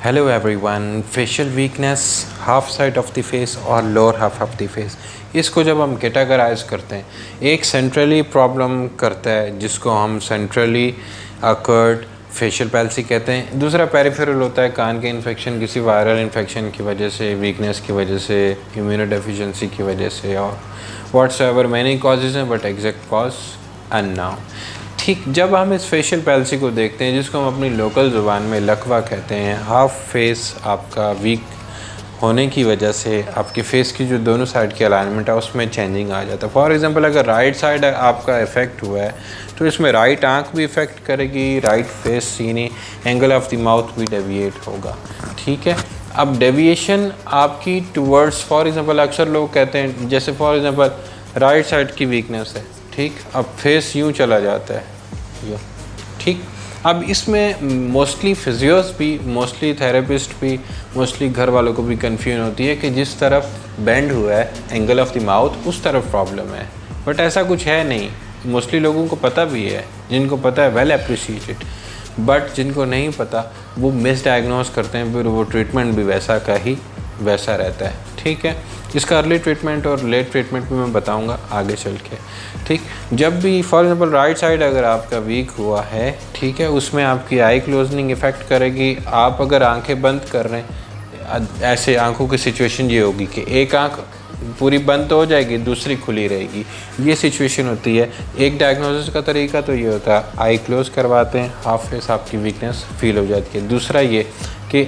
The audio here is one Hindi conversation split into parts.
Hello everyone. Facial weakness, half side of the face और lower half of the face, इसको जब हम कैटेगराइज करते हैं, एक सेंट्रली प्रॉब्लम करता है जिसको हम सेंट्रली अकर्ड फेशियल पैल्सी कहते हैं। दूसरा पेरिफेरल होता है, कान के इन्फेक्शन, किसी वायरल इन्फेक्शन की वजह से, वीकनेस की वजह से, इम्यूनोडेफिशिएंसी की वजह से, और व्हाट्सएवर मैनी कॉजेज हैं बट एग्जैक्ट कॉज अननोन। ठीक, जब हम इस फेशियल पैल्सी को देखते हैं जिसको हम अपनी लोकल ज़ुबान में लकवा कहते हैं, हाफ फेस आपका वीक होने की वजह से आपके फेस की जो दोनों साइड की अलाइनमेंट है उसमें चेंजिंग आ जाता है। फॉर एग्जांपल, अगर राइट साइड आपका इफ़ेक्ट हुआ है तो इसमें राइट आंख भी इफ़ेक्ट करेगी, राइट फेस यानी एंगल ऑफ द माउथ भी डेविएट होगा। ठीक है, अब डेविएशन आपकी टूवर्ड्स, फॉर एग्जांपल अक्सर लोग कहते हैं, जैसे फॉर एग्जांपल राइट साइड की वीकनेस है, ठीक, अब फेस यूँ चला जाता है ये, ठीक। अब इसमें मोस्टली फिजियोस भी, मोस्टली थेरेपिस्ट भी, मोस्टली घर वालों को भी कन्फ्यूजन होती है कि जिस तरफ बेंड हुआ है एंगल ऑफ द माउथ उस तरफ प्रॉब्लम है, बट ऐसा कुछ है नहीं। मोस्टली लोगों को पता भी है, जिनको पता है वेल अप्रिशिएटेड, बट जिनको नहीं पता वो मिसडायग्नोज करते हैं, फिर वो ट्रीटमेंट भी वैसा का ही वैसा रहता है। ठीक है, इसका अर्ली ट्रीटमेंट और लेट ट्रीटमेंट भी मैं बताऊंगा आगे चल के। ठीक, जब भी फॉर एग्जांपल राइट साइड अगर आपका वीक हुआ है, ठीक है, उसमें आपकी आई क्लोजनिंग इफ़ेक्ट करेगी। आप अगर आंखें बंद कर रहे हैं, ऐसे आंखों की सिचुएशन ये होगी कि एक आंख पूरी बंद तो हो जाएगी, दूसरी खुली रहेगी, ये सिचुएशन होती है। एक डायग्नोसिस का तरीका तो ये होता है, आई क्लोज करवाते हैं, हाफ फेस आपकी वीकनेस फील हो जाती है। दूसरा ये कि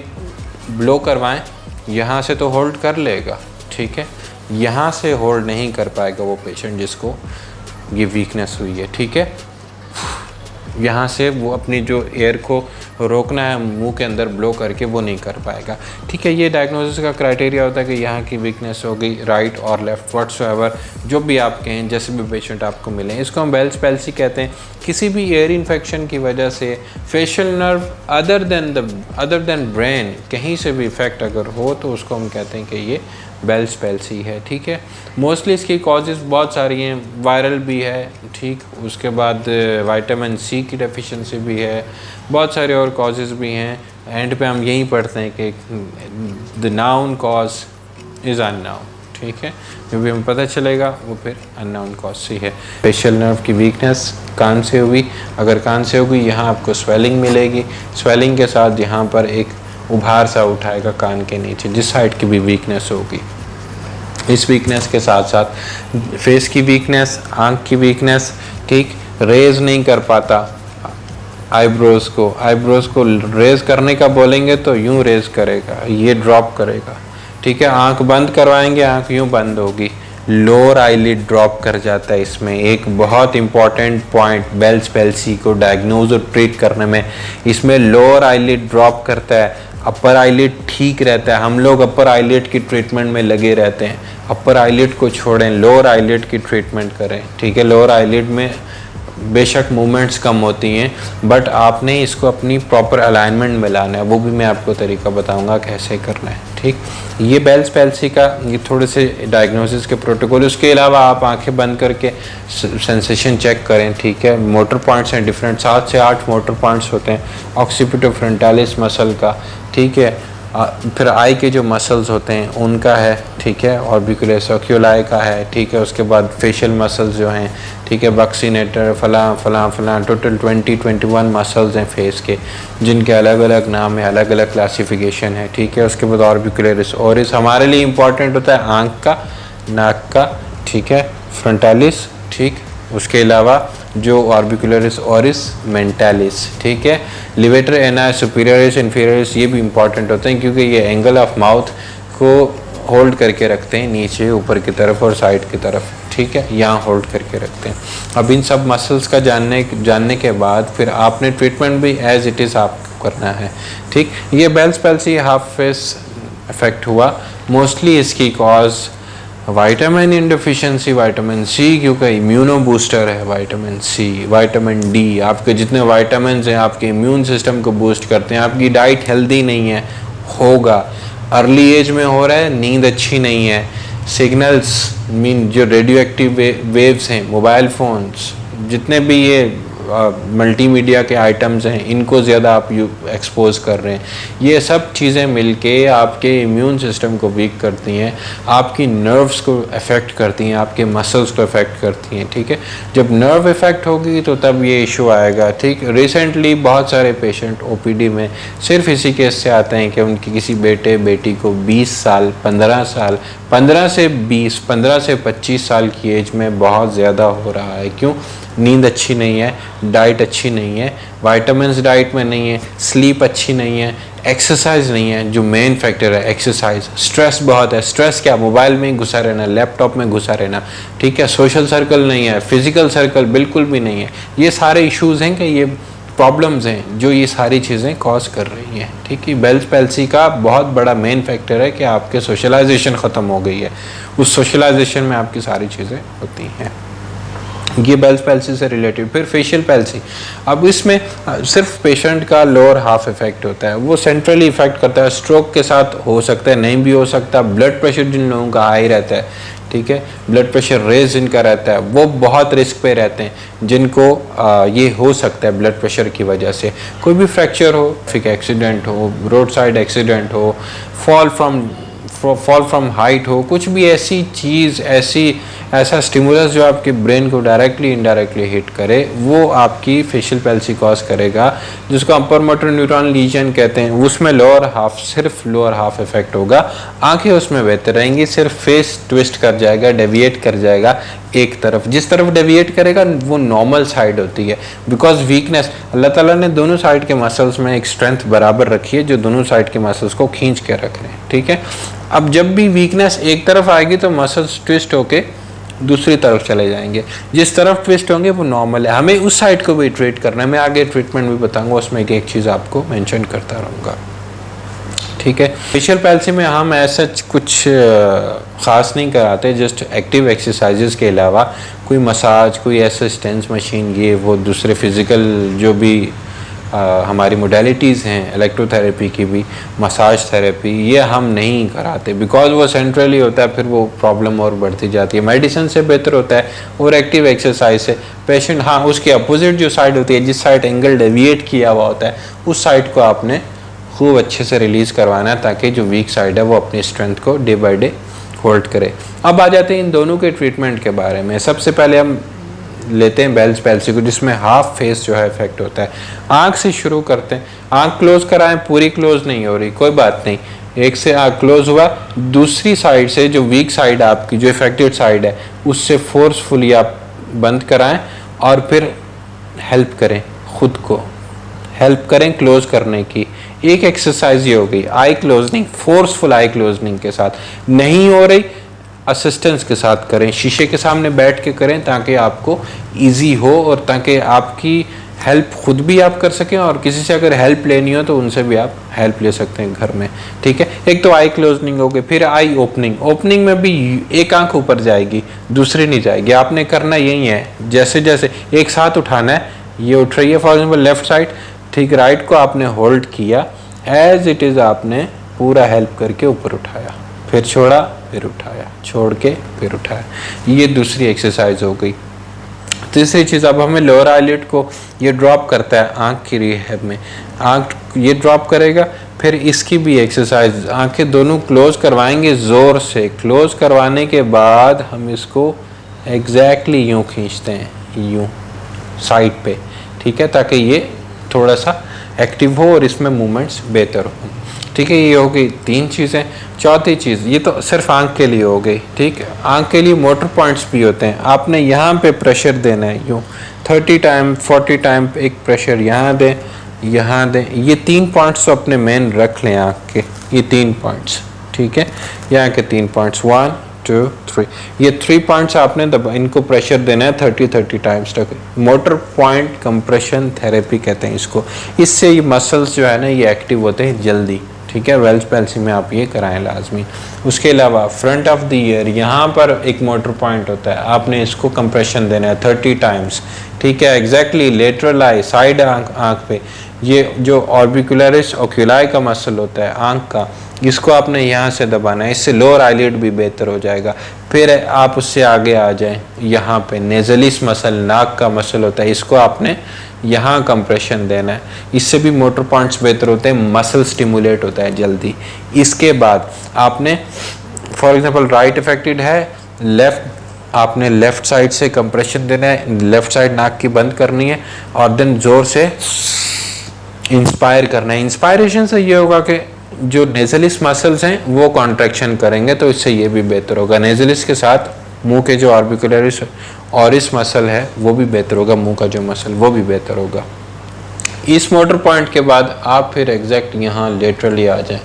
ब्लो करवाएं, यहाँ से तो होल्ड कर लेगा, ठीक है, यहाँ से होल्ड नहीं कर पाएगा वो पेशेंट जिसको ये वीकनेस हुई है। ठीक है, यहाँ से वो अपनी जो एयर को रोकना है मुंह के अंदर ब्लो करके वो नहीं कर पाएगा। ठीक है, ये डायग्नोसिस का क्राइटेरिया होता है कि यहाँ की वीकनेस हो गई, राइट और लेफ्ट व्हाट्सएवर जो भी आप कहें, जैसे भी पेशेंट आपको मिले। इसको हम बेल्स पैल्सी कहते हैं। किसी भी एयर इन्फेक्शन की वजह से facial nerve other than brain कहीं से भी इफेक्ट अगर हो तो उसको हम कहते हैं कि ये बेल्स पैल्सी है। ठीक है, मोस्टली इसकी कॉजेज़ बहुत सारी हैं, वायरल भी है, ठीक, उसके बाद विटामिन सी की डेफिशिएंसी भी है, बहुत सारे और कॉजेज़ भी हैं। एंड पे हम यही पढ़ते हैं कि the noun cause is unknown. ठीक है, जो भी हमें पता चलेगा वो फिर अननाउन कॉज से है। फेशियल नर्व की वीकनेस कान से हुई, अगर कान से होगी यहाँ आपको स्वेलिंग मिलेगी, स्वेलिंग के साथ यहाँ पर एक उभार सा उठाएगा कान के नीचे, जिस साइड की भी वीकनेस होगी। इस वीकनेस के साथ साथ फेस की वीकनेस, आंख की वीकनेस, ठीक, रेज नहीं कर पाता आईब्रोज़ को रेज करने का बोलेंगे तो यूं रेज करेगा, ये ड्रॉप करेगा। ठीक है, आंख बंद करवाएंगे, आंख यूं बंद होगी, लोअर आईलिड ड्रॉप कर जाता है। इसमें एक बहुत इंपॉर्टेंट पॉइंट बेल्स पैल्सी को डायग्नोज और ट्रीट करने में, इसमें लोअर आईलिड ड्रॉप करता है, अपर आईलिड ठीक रहता है। हम लोग अपर आईलिड की ट्रीटमेंट में लगे रहते हैं, अपर आईलिड को छोड़ें, लोअर आईलिड की ट्रीटमेंट करें। ठीक है, लोअर आईलिड में बेशक मूवमेंट्स कम होती हैं, बट आपने इसको अपनी प्रॉपर अलाइनमेंट में लाना है, वो भी मैं आपको तरीका बताऊंगा कैसे करना है। ठीक, ये बेल्स पैल्सी का ये थोड़े से डायग्नोसिस के प्रोटोकॉल। उसके अलावा आप आंखें बंद करके सेंसेशन चेक करें। ठीक है, मोटर पॉइंट्स हैं डिफरेंट, 7 से 8 मोटर पॉइंट्स होते हैं ऑक्सीपिटो फ्रंटालिस मसल का। ठीक है, फिर आई के जो मसल्स होते हैं उनका है, ठीक है, ऑर्बिकुलस ओक्यूलाई का है। ठीक है, उसके बाद फेशियल मसल्स जो हैं, ठीक है, बक्सीनेटर, फलां टोटल 21 मसल्स हैं फेस के, जिनके अलग अलग नाम है, अलग अलग क्लासिफिकेशन है। ठीक है, उसके बाद ऑर्बिकुलरिस ओरिस हमारे लिए इम्पॉर्टेंट होता है आँख का, नाक का, ठीक है, फ्रंटालिस, ठीक, उसके अलावा जो ऑर्बिकुलरिस ओरिस मेंटालिस, ठीक है, लिवेटर एना सुपीरियरिस इन्फीरियरिस, ये भी इंपॉर्टेंट होते हैं क्योंकि ये एंगल ऑफ माउथ को होल्ड करके रखते हैं, नीचे ऊपर की तरफ और साइड की तरफ। ठीक है, यहाँ होल्ड करके रखते हैं। अब इन सब मसल्स का जानने के बाद फिर आपने ट्रीटमेंट भी एज इट इज़ आपको करना है। ठीक, ये Bell's palsy half face effect हुआ, मोस्टली इसकी कॉज विटामिन इनडेफिशिएंसी, विटामिन सी, क्योंकि इम्यूनो बूस्टर है विटामिन सी, विटामिन डी, आपके जितने विटामिन हैं आपके इम्यून सिस्टम को बूस्ट करते हैं। आपकी डाइट हेल्दी नहीं है, होगा, अर्ली एज में हो रहा है, नींद अच्छी नहीं है, सिग्नल्स मीन जो रेडियो एक्टिव वेव्स हैं, मोबाइल फ़ोन्स, जितने भी ये मल्टीमीडिया के आइटम्स हैं इनको ज़्यादा आप एक्सपोज कर रहे हैं, ये सब चीज़ें मिलके आपके इम्यून सिस्टम को वीक करती हैं, आपकी नर्व्स को अफेक्ट करती हैं, आपके मसल्स को अफेक्ट करती हैं। ठीक है, जब नर्व इफेक्ट होगी तो तब ये इशू आएगा। ठीक, रिसेंटली बहुत सारे पेशेंट ओपीडी में सिर्फ इसी केस से आते हैं कि उनकी किसी बेटे बेटी को 20 साल 15 साल 15 से 20 15 से 25 साल की एज में बहुत ज़्यादा हो रहा है। क्यों? नींद अच्छी नहीं है, डाइट अच्छी नहीं है, विटामिन्स डाइट में नहीं है, स्लीप अच्छी नहीं है, एक्सरसाइज नहीं है, जो मेन फैक्टर है एक्सरसाइज। स्ट्रेस बहुत है, स्ट्रेस क्या, मोबाइल में ही घुसा रहना, लैपटॉप में घुसा रहना। ठीक है, सोशल सर्कल नहीं है, फिजिकल सर्कल बिल्कुल भी नहीं है। ये सारे इश्यूज़ हैं कि ये प्रॉब्लम्स हैं जो ये सारी चीज़ें कॉज कर रही हैं। ठीक है, बेल्स पैल्सी का बहुत बड़ा मेन फैक्टर है कि आपके सोशलाइजेशन ख़त्म हो गई है, उस सोशलाइजेशन में आपकी सारी चीज़ें होती हैं। ये बेल्स पैल्सी से रिलेटेड। फिर फेशियल पैल्सी, अब इसमें सिर्फ पेशेंट का लोअर हाफ इफेक्ट होता है, वो सेंट्रली इफेक्ट करता है, स्ट्रोक के साथ हो सकता है, नहीं भी हो सकता। ब्लड प्रेशर जिन लोगों का हाई रहता है, ठीक है, ब्लड प्रेशर रेज जिनका रहता है वो बहुत रिस्क पे रहते हैं, जिनको ये हो सकता है ब्लड प्रेशर की वजह से। कोई भी फ्रैक्चर हो, फिर एक्सीडेंट हो, रोड साइड एक्सीडेंट हो, फॉल फ्रॉम हाइट हो, कुछ भी ऐसी चीज़, ऐसा स्टिमुलस जो आपके ब्रेन को डायरेक्टली इनडायरेक्टली हिट करे, वो आपकी फेशियल पैल्सी कॉज करेगा, जिसको अपर मोटर न्यूरॉन लीजन कहते हैं। उसमें सिर्फ लोअर हाफ इफेक्ट होगा, आंखें उसमें बेहतर रहेंगी, सिर्फ फेस ट्विस्ट कर जाएगा, डेविएट कर जाएगा एक तरफ। जिस तरफ डेविएट करेगा वो नॉर्मल साइड होती है, बिकॉज वीकनेस, अल्लाह ताला ने दोनों साइड के मसल्स में एक स्ट्रेंथ बराबर रखी है जो दोनों साइड के मसल्स को खींच के रख रहे हैं। ठीक है, अब जब भी वीकनेस एक तरफ आएगी तो मसल्स ट्विस्ट होके दूसरी तरफ चले जाएंगे, जिस तरफ ट्विस्ट होंगे वो नॉर्मल है। हमें उस साइड को भी ट्रीट करना है, मैं आगे ट्रीटमेंट भी बताऊंगा, उसमें एक चीज़ आपको मेंशन करता रहूँगा। ठीक है, फेशियल पैल्सी में हम ऐसा कुछ ख़ास नहीं कराते, जस्ट एक्टिव एक्सरसाइजेस के अलावा कोई मसाज, कोई असिस्टेंस मशीन, ये वो दूसरे फिज़िकल जो भी हमारी मोडेलिटीज़ हैं, इलेक्ट्रोथेरेपी की भी, मसाज थेरेपी, ये हम नहीं कराते, बिकॉज वो सेंट्रली होता है, फिर वो प्रॉब्लम और बढ़ती जाती है। मेडिसिन से बेहतर होता है और एक्टिव एक्सरसाइज से पेशेंट, हाँ, उसके अपोजिट जो साइड होती है, जिस साइड एंगल डेविएट किया हुआ होता है, उस साइड को आपने खूब अच्छे से रिलीज़ करवाना है, ताकि जो वीक साइड है वो अपनी स्ट्रेंथ को डे बाय डे होल्ड करे। अब आ जाते हैं इन दोनों के ट्रीटमेंट के बारे में। सबसे पहले हम लेते हैं बेल्स पैल्सी को, जिसमें हाफ फेस जो है इफेक्ट होता है। आँख से शुरू करते हैं, आँख क्लोज कराएं, पूरी क्लोज नहीं हो रही, कोई बात नहीं, एक से आँख क्लोज हुआ, दूसरी साइड से जो वीक साइड आपकी, जो इफेक्टेड साइड है, उससे फोर्सफुली आप बंद कराएं और फिर हेल्प करें, खुद को हेल्प करें क्लोज करने की। एक एक्सरसाइज ये हो गई आई क्लोजनिंग, फोर्सफुल आई क्लोजनिंग के साथ। नहीं हो रही, असिस्टेंस के साथ करें, शीशे के सामने बैठ के करें, ताकि आपको इजी हो और ताकि आपकी हेल्प खुद भी आप कर सकें, और किसी से अगर हेल्प लेनी हो तो उनसे भी आप हेल्प ले सकते हैं घर में। ठीक है, एक तो आई क्लोजनिंग हो गई, फिर आई ओपनिंग। ओपनिंग में भी एक आंख ऊपर जाएगी, दूसरी नहीं जाएगी। आपने करना यही है, जैसे जैसे एक साथ उठाना है, ये उठ रही है फॉर एग्जाम्पल लेफ्ट साइड, ठीक, राइट को आपने होल्ड किया, एज इट इज़ आपने पूरा हेल्प करके ऊपर उठाया, फिर छोड़ा, फिर उठाया, छोड़ के फिर उठाया। ये दूसरी एक्सरसाइज हो गई। तीसरी चीज़, अब हमें लोअर आईलिड को ये ड्रॉप करता है आँख की रिहैब में, आँख ये ड्रॉप करेगा, फिर इसकी भी एक्सरसाइज, आँखें दोनों क्लोज करवाएंगे ज़ोर से। क्लोज करवाने के बाद हम इसको एग्जैक्टली यूँ खींचते हैं, यूँ साइड पे, ठीक है, ताकि ये थोड़ा सा एक्टिव हो और इसमें मूवमेंट्स बेहतर हो। ठीक है, ये हो गई 3 चीज़ें। चौथी चीज़, ये तो सिर्फ आँख के लिए हो गई। ठीक है, आँख के लिए मोटर पॉइंट्स भी होते हैं। आपने यहाँ पे प्रेशर देना है, यूँ 30 टाइम 40 टाइम एक प्रेशर यहाँ दें, यहाँ दें। ये 3 पॉइंट्स तो अपने मेन रख लें आँख के, ये 3 पॉइंट्स। ठीक है, यहाँ के 3 पॉइंट्स 1 2 3, ये 3 पॉइंट्स आपने इनको प्रेशर देना है 30 टाइम्स तक। मोटर पॉइंट कंप्रेशन थेरेपी कहते हैं इसको। इससे ये मसल्स जो है ना ये एक्टिव होते हैं जल्दी। ठीक है, बेल्स पैल्सी में आप ये कराएं लाजमी। उसके अलावा फ्रंट ऑफ द ईयर, यहाँ पर एक मोटर पॉइंट होता है, आपने इसको कंप्रेशन देना है 30 टाइम्स। ठीक है, एग्जैक्टली लेटरल आई, साइड आँख पे, ये जो ऑर्बिकुलरिस ओक्यूलाई का मसल होता है आंख का, इसको आपने यहाँ से दबाना है, इससे लोअर आईलिड भी बेहतर हो जाएगा। फिर आप उससे आगे आ जाएं, यहाँ पे नेजलिस मसल, नाक का मसल होता है, इसको आपने यहाँ कंप्रेशन देना है, इससे भी मोटर पॉइंट्स बेहतर होते हैं, मसल स्टिमुलेट होता है जल्दी। इसके बाद आपने फॉर एग्जांपल राइट अफेक्टेड है, लेफ्ट आपने लेफ्ट साइड से कंप्रेशन देना है, लेफ्ट साइड नाक की बंद करनी है और देन जोर से इंस्पायर करना है। इंस्पायरेशन से ये होगा कि जो नेजलिस मसल्स हैं वो कॉन्ट्रैक्शन करेंगे, तो इससे ये भी बेहतर होगा। नेजलिस के साथ मुंह के जो ऑर्बिकुलरिस ऑरिस मसल है वो भी बेहतर होगा, मुंह का जो मसल वो भी बेहतर होगा। इस मोटर पॉइंट के बाद आप फिर एग्जैक्ट यहाँ लेटरली आ जाएं।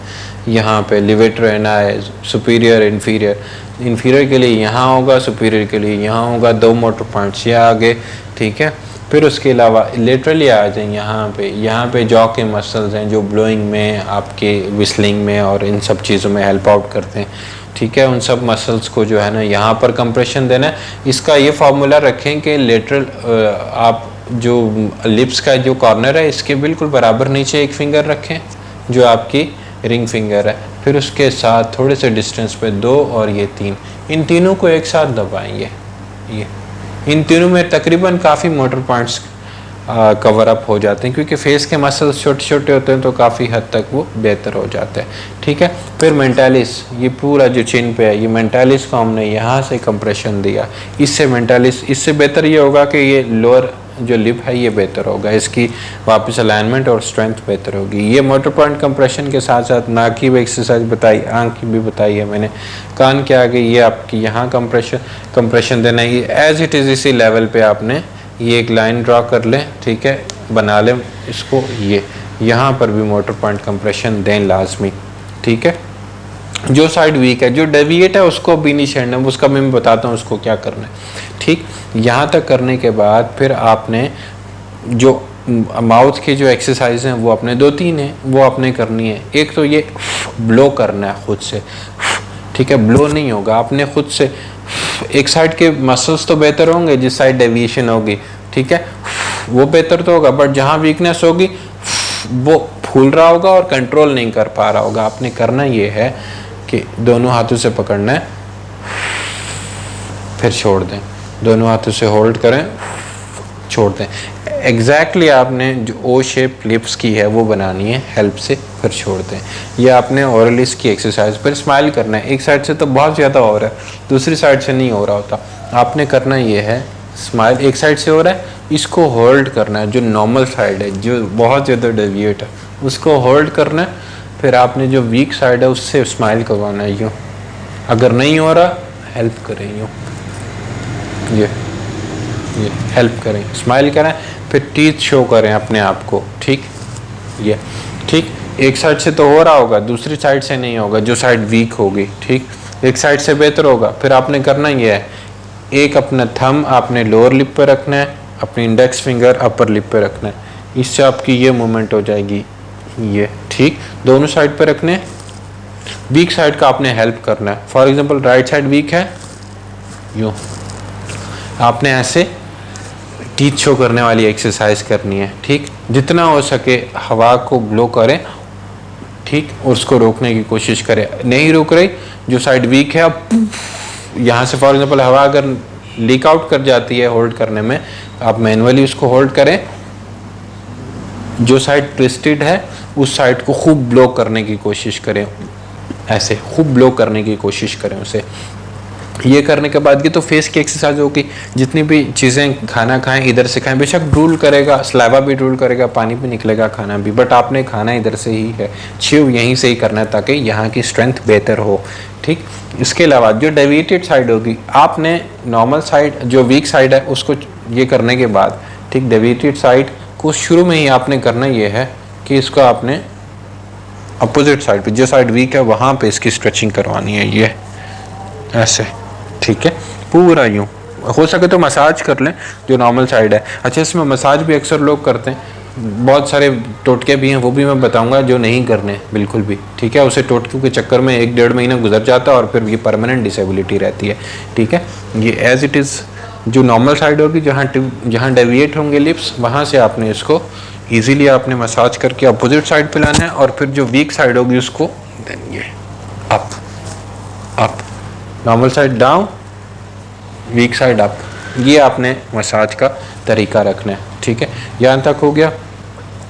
यहाँ पे लिवेटर एना है, सुपीरियर इंफीरियर, इंफीरियर के लिए यहाँ होगा, सुपीरियर के लिए यहाँ होगा, 2 मोटर पॉइंट्स ये आगे, ठीक है। फिर उसके अलावा लेटरली आ जाएं यहाँ पे जॉ के मसल्स हैं जो ब्लोइंग में, आपके विस्लिंग में और इन सब चीज़ों में हेल्प आउट करते हैं, ठीक है। उन सब मसल्स को जो है ना यहाँ पर कंप्रेशन देना है। इसका ये फार्मूला रखें कि लेटरल आप जो लिप्स का जो कॉर्नर है इसके बिल्कुल बराबर नीचे एक फिंगर रखें जो आपकी रिंग फिंगर है, फिर उसके साथ थोड़े से डिस्टेंस पे 2 और ये 3, इन तीनों को एक साथ दबाएंगे। ये इन तीनों में तकरीबन काफ़ी मोटर पॉइंट्स कवर अप हो जाते हैं, क्योंकि फेस के मसल्स छोटे छोटे होते हैं तो काफ़ी हद तक वो बेहतर हो जाते हैं, ठीक है। फिर मेंटालिस, ये पूरा जो चिन पे है, ये मेंटालिस को हमने यहाँ से कंप्रेशन दिया, इससे मेंटालिस, इससे बेहतर ये होगा कि ये लोअर जो लिप है ये बेहतर होगा, इसकी वापस अलाइनमेंट और स्ट्रेंथ बेहतर होगी। ये मोटर पॉइंट कंप्रेशन के साथ साथ नाक की भी एक्सरसाइज बताई, आंख की भी बताई है मैंने, कान के आगे ये आपकी यहाँ कंप्रेशन देना है। एज इट इज़ इसी लेवल पे आपने ये एक लाइन ड्रॉ कर लें, ठीक है, बना लें इसको। ये यहाँ पर भी मोटर पॉइंट कंप्रेशन दें लाजमी, ठीक है। जो साइड वीक है, जो डेविएट है उसको भी नहीं छेड़ना, उसका मैं बताता हूँ उसको क्या करना है, ठीक। यहाँ तक करने के बाद फिर आपने जो माउथ की जो एक्सरसाइज हैं वो अपने 2-3 हैं वो आपने करनी है। एक तो ये ब्लो करना है खुद से, ठीक है, ब्लो नहीं होगा, आपने खुद से एक साइड के मसल्स तो बेहतर होंगे, जिस साइड डेविएशन होगी, ठीक है, वो बेहतर तो होगा, बट जहाँ वीकनेस होगी वो फूल रहा होगा और कंट्रोल नहीं कर पा रहा होगा। आपने करना ये है कि दोनों हाथों से पकड़ना है, फिर छोड़ दें, दोनों हाथों से होल्ड करें, छोड़ दें। एग्जैक्टली आपने जो ओ शेप लिप्स की है वो बनानी है हेल्प से, फिर छोड़ दें। ये आपने ओरलिस की एक्सरसाइज। फिर स्माइल करना है, एक साइड से तो बहुत ज़्यादा हो रहा है, दूसरी साइड से नहीं हो रहा होता। आपने करना ये है, स्माइल एक साइड से हो रहा है, इसको होल्ड करना है, जो नॉर्मल साइड है जो बहुत ज़्यादा डेविएट है उसको होल्ड करना है। फिर आपने जो वीक साइड है उससे स्माइल करवाना है, यूँ। अगर नहीं हो रहा हेल्प करें, यूँ, ये हेल्प करें, स्माइल करें, फिर टीथ शो करें अपने आप को, ठीक, ये ठीक। एक साइड से तो हो रहा होगा, दूसरी साइड से नहीं होगा, जो साइड वीक होगी, ठीक, एक साइड से बेहतर होगा। फिर आपने करना ये है, एक अपना थंब आपने लोअर लिप पे रखना है, अपनी इंडेक्स फिंगर अपर लिप पे रखना है, इससे आपकी ये मूवमेंट हो जाएगी, ये ठीक। दोनों साइड पे रखने, वीक साइड का आपने हेल्प करना है। For example right side weak है, यूँ आपने ऐसे टीथ शो करने वाली एक्सरसाइज करनी है, ठीक। जितना हो सके हवा को ब्लो करें, ठीक, और उसको रोकने की कोशिश करें। नहीं रुक रही, जो साइड वीक है, अब यहाँ से फॉर एग्जांपल हवा अगर लीक आउट कर जाती है होल्ड करने में, आप मैनुअली उसको होल्ड करें। जो साइड ट्विस्टेड है उस साइड को खूब ब्लो करने की कोशिश करें, ऐसे खूब ब्लो करने की कोशिश करें उसे। ये करने के बाद ये तो फेस की एक्सरसाइज होगी। जितनी भी चीज़ें खाना खाएं इधर से खाएं, बेशक ड्रूल करेगा, स्लाइवा भी ड्रूल करेगा, पानी भी निकलेगा, खाना भी, बट आपने खाना इधर से ही है, च्यू यहीं से ही करना है ताकि यहाँ की स्ट्रेंथ बेहतर हो, ठीक। इसके अलावा जो डेविएटेड साइड होगी, आपने नॉर्मल साइड जो वीक साइड है उसको ये करने के बाद, ठीक, डेविएटेड साइड को शुरू में ही आपने करना ये है कि इसको आपने अपोजिट साइड पे, जो साइड वीक है वहाँ पे इसकी स्ट्रेचिंग करवानी है, ये ऐसे, ठीक है, पूरा यूँ। हो सके तो मसाज कर लें जो नॉर्मल साइड है। अच्छा, इसमें मसाज भी अक्सर लोग करते हैं, बहुत सारे टोटके भी हैं, वो भी मैं बताऊंगा जो नहीं करने बिल्कुल भी, ठीक है। उसे टोटकों के चक्कर में 1-1.5 महीना गुजर जाता है और फिर ये परमानेंट डिसेबिलिटी रहती है, ठीक है। ये एज इट इज़ जो नॉर्मल साइड होगी, जहाँ डेविएट होंगे लिप्स, वहाँ से आपने इसको इजीली आपने मसाज करके अपोजिट साइड पे लाना है, और फिर जो वीक साइड होगी उसको देन ये up up, normal side down, week side up, ये आपने मसाज का तरीका रखना है। ठीक है, यहाँ तक हो गया।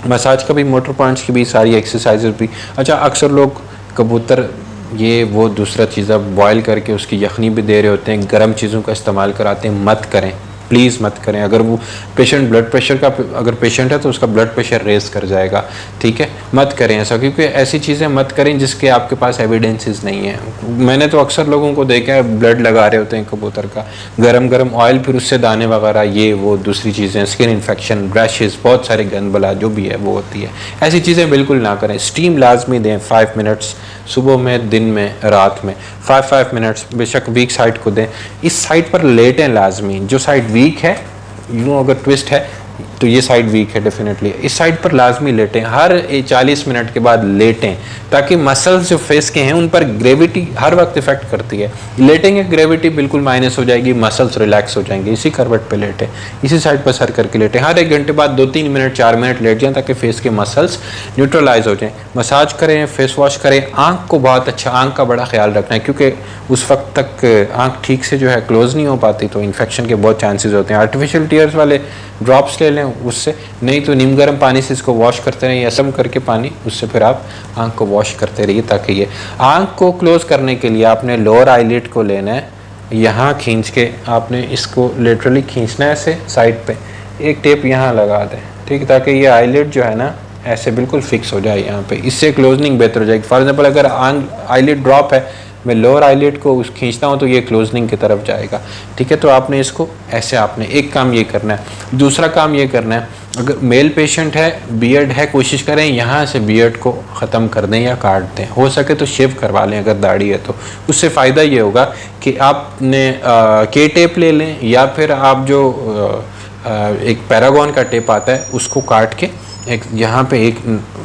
मसाज का भी, मोटर पॉइंट्स की भी सारी एक्सरसाइजेज भी। अच्छा, अक्सर लोग कबूतर ये वो दूसरा चीज़ बॉयल करके उसकी यखनी भी दे रहे होते हैं, गर्म चीज़ों का इस्तेमाल कराते हैं। मत करें, प्लीज़ मत करें। अगर वो पेशेंट ब्लड प्रेशर का, अगर पेशेंट है तो उसका ब्लड प्रेशर रेस कर जाएगा। ठीक है, मत करें ऐसा, क्योंकि ऐसी चीज़ें मत करें जिसके आपके पास एविडेंसेस नहीं है। मैंने तो अक्सर लोगों को देखा है, ब्लड लगा रहे होते हैं कबूतर का, गरम गरम ऑयल, फिर उससे दाने वगैरह, ये वो दूसरी चीज़ें, स्किन इन्फेक्शन, रैशेज़, बहुत सारे गंद बला जो भी है वो होती है। ऐसी चीज़ें बिल्कुल ना करें। स्टीम लाजमी दें 5 मिनट्स, सुबह में, दिन में, रात में 5 मिनट्स। बेशक वीक साइड को दें। इस साइड पर लेटें लाजमी, जो साइड वीक है, अगर ट्विस्ट है तो ये साइड वीक है डेफिनेटली, इस साइड पर लाजमी लेटें। हर 40 मिनट के बाद लेटें, ताकि मसल्स जो फेस के हैं उन पर ग्रेविटी हर वक्त इफेक्ट करती है। लेटेंगे, ग्रेविटी बिल्कुल माइनस हो जाएगी, मसल्स रिलैक्स हो जाएंगे। इसी करवट पे लेटें, इसी साइड पर सर करके लेटें। हर 1 घंटे बाद 2-3 मिनट, 4 मिनट लेट जाएं, ताकि फेस के मसल्स न्यूट्रलाइज हो जाएं। मसाज करें, फेस वॉश करें। आँख को बहुत अच्छा, आँख का बड़ा ख्याल रखना है, क्योंकि उस वक्त तक आँख ठीक से जो है क्लोज नहीं हो पाती, तो इन्फेक्शन के बहुत चांसेस होते हैं। आर्टिफिशियल टीयर्स वाले ड्रॉप्स ले लें उससे, नहीं तो नीम गर्म पानी से इसको वॉश करते रहें, या सम करके पानी, उससे फिर आप आँख को वॉश करते रहिए। ताकि ये आँख को क्लोज करने के लिए आपने लोअर आईलिड को लेना है, यहाँ खींच के आपने इसको लिटरली खींचना है ऐसे साइड पे, एक टेप यहाँ लगा दें। ठीक है, ताकि ये आईलिड जो है ना ऐसे बिल्कुल फिक्स हो जाए यहाँ पे, इससे क्लोजनिंग बेहतर हो जाएगी। फॉर एग्जाम्पल, अगर आईलिड ड्रॉप है, मैं लोअर आईलिड को खींचता हूँ तो ये क्लोजनिंग की तरफ जाएगा। ठीक है, तो आपने इसको ऐसे, आपने एक काम ये करना है। दूसरा काम ये करना है, अगर मेल पेशेंट है, बियर्ड है, कोशिश करें यहाँ से बियर्ड को ख़त्म कर दें या काट दें। हो सके तो शेव करवा लें अगर दाढ़ी है तो। उससे फ़ायदा ये होगा कि आपने के टेप ले लें, या फिर आप जो एक पैरागॉन का टेप आता है उसको काट के एक यहाँ पे एक,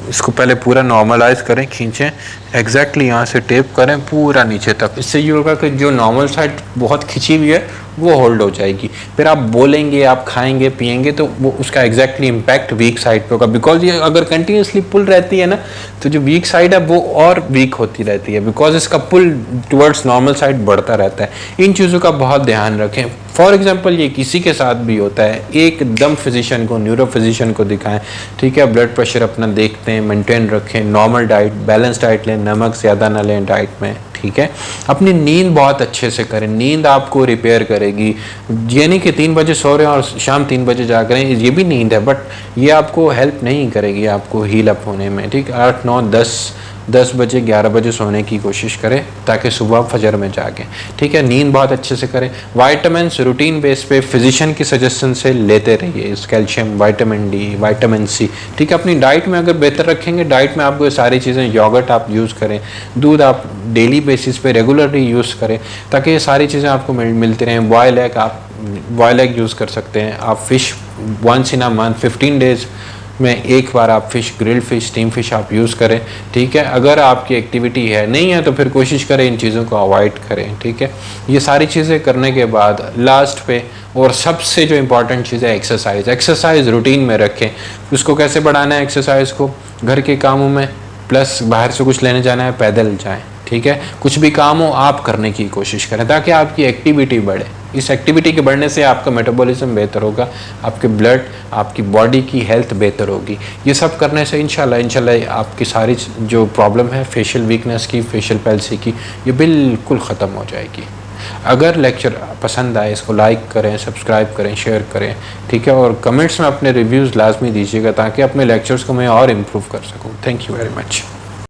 इसको पहले पूरा नॉर्मलाइज करें, खींचें, एग्जैक्टली यहाँ से टेप करें पूरा नीचे तक। इससे ये होगा कि जो नॉर्मल साइड बहुत खिंची हुई है वो होल्ड हो जाएगी। फिर आप बोलेंगे, आप खाएंगे पिएंगे तो वो उसका एग्जैक्टली इम्पैक्ट वीक साइड पे होगा। बिकॉज ये अगर कंटिन्यूसली पुल रहती है ना, तो जो वीक साइड है वो और वीक होती रहती है, बिकॉज इसका पुल टुवर्ड्स नॉर्मल साइड बढ़ता रहता है। इन चीज़ों का बहुत ध्यान रखें। फॉर एग्जाम्पल, ये किसी के साथ भी होता है, एकदम फिजिशियन को, न्यूरो फिजिशियन को दिखाएं। ठीक है, ब्लड प्रेशर अपना देखते हैं, मेंटेन रखें, नॉर्मल डाइट, बैलेंस डाइट लें, नमक ज़्यादा ना लें डाइट में। ठीक है, अपनी नींद बहुत अच्छे से करें, नींद आपको रिपेयर करेगी। ये नहीं कि 3 बजे सो रहे हैं और शाम 3 बजे जाग रहे हैं, ये भी नींद है, बट ये आपको हेल्प नहीं करेगी आपको हील अप होने में। ठीक, 8, 9, 10 बजे, 11 बजे सोने की कोशिश करें, ताकि सुबह फजर में जागें। ठीक है, नींद बहुत अच्छे से करें। वाइटामिन्स रूटीन बेस पे फिजिशियन की सजेशन से लेते रहिए, calcium, vitamin D, vitamin C. ठीक है, अपनी डाइट में अगर बेहतर रखेंगे, डाइट में आपको ये सारी चीज़ें, योगर्ट आप यूज़ करें, दूध आप डेली बेसिस पे रेगुलरली यूज़ करें, ताकि ये सारी चीज़ें आपको मिलती रहें। बॉयल एग, आप बॉयल एग यूज़ कर सकते हैं। आप fish once in a month, 15 days में एक बार आप fish, grilled fish, steam fish आप यूज़ करें। ठीक है, अगर आपकी एक्टिविटी है नहीं है तो फिर कोशिश करें इन चीज़ों को अवॉइड करें। ठीक है, ये सारी चीज़ें करने के बाद लास्ट पे और सबसे जो इम्पॉर्टेंट चीज़ है एक्सरसाइज रूटीन में रखें। उसको कैसे बढ़ाना है एक्सरसाइज को? घर के कामों में, प्लस बाहर से कुछ लेने जाना है, पैदल जाएं। ठीक है, कुछ भी काम हो आप करने की कोशिश करें, ताकि आपकी एक्टिविटी बढ़े। इस एक्टिविटी के बढ़ने से आपका मेटाबॉलिज्म बेहतर होगा, आपके ब्लड, आपकी बॉडी की हेल्थ बेहतर होगी। ये सब करने से इंशाल्लाह आपकी सारी जो प्रॉब्लम है फेशियल वीकनेस की, फेशियल पैल्सी की, ये बिल्कुल ख़त्म हो जाएगी। अगर लेक्चर पसंद आए, इसको लाइक करें, सब्सक्राइब करें, शेयर करें। ठीक है, और कमेंट्स में अपने रिव्यूज़ लाजमी दीजिएगा, ताकि अपने लेक्चर्स को मैं और इम्प्रूव कर सकूँ। Thank you very much.